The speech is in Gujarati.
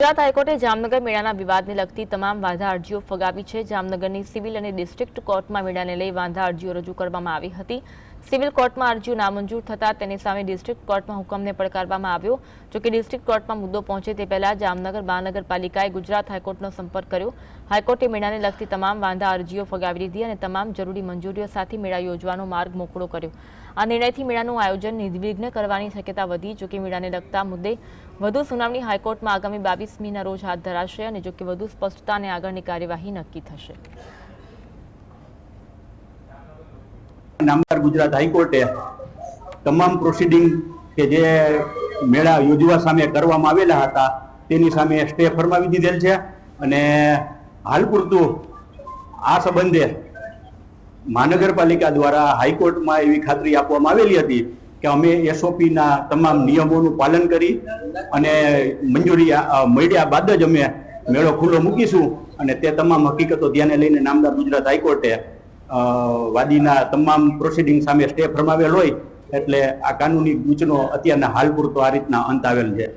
ગુજરાત હાઈકોર્ટે જામનગર મેળાના વિવાદને લગતી તમામ વાંધા અરજીઓ ફગાવી છે। જામનગરની સિવિલ અને ડિસ્ટ્રિક્ટ કોર્ટમાં મેળાને લઈ વાંધા અરજીઓ રજૂ કરવામાં આવી હતી। સિવિલ કોર્ટમાં અરજીઓ નામંજૂર થતા તેની સામે ડિસ્ટ્રિક્ટ કોર્ટમાં હુકમને પડકારવામાં આવ્યો। જો કે ડિસ્ટ્રિક્ટ કોર્ટમાં મુદ્દો પહોંચે તે પહેલા જામનગર મહાનગરપાલિકાએ ગુજરાત હાઈકોર્ટનો સંપર્ક કર્યો। હાઈકોર્ટે મેળાને લગતી તમામ વાંધા અરજીઓ ફગાવી દીધી અને તમામ જરૂરી મંજૂરીઓ સાથે મેળા યોજવાનો માર્ગ મોકળો કર્યો। આ નિર્ણયથી મેળાનું આયોજન નિર્વિઘ્ન કરવાની શક્યતા વધી। જો કે મેળાને લગતા મુદ્દે વધુ સુનાવણી હાઈકોર્ટમાં આગામી 22મીના રોજ હાથ ધરાશે અને જો કે વધુ સ્પષ્ટતા અને આગળની કાર્યવાહી નક્કી થશે। નામદાર ગુજરાત હાઈકોર્ટે તમામ પ્રોસિડિંગ કે જે મેળા યોજવા સામે કરવામાં આવેલા હતા તેની સામે સ્ટે ફરમાવી દીધેલ છે અને હાલ પૂરતું આ સંબંધે મહાનગરપાલિકા દ્વારા હાઈકોર્ટમાં એવી ખાતરી આપવામાં આવેલી હતી કે અમે એસઓપીના તમામ નિયમોનું પાલન કરી અને મંજૂરી મળ્યા બાદ જ અમે મેળો ખુલ્લો મૂકીશું અને તે તમામ હકીકતો ધ્યાને લઈને નામદાર ગુજરાત હાઈકોર્ટે વાદીના તમામ પ્રોસિડિંગ સામે સ્ટે ફરમાવેલ હોય એટલે આ કાનૂની ગૂંચનો અત્યારના હાલ પૂરતો આ રીતના અંત આવેલ છે।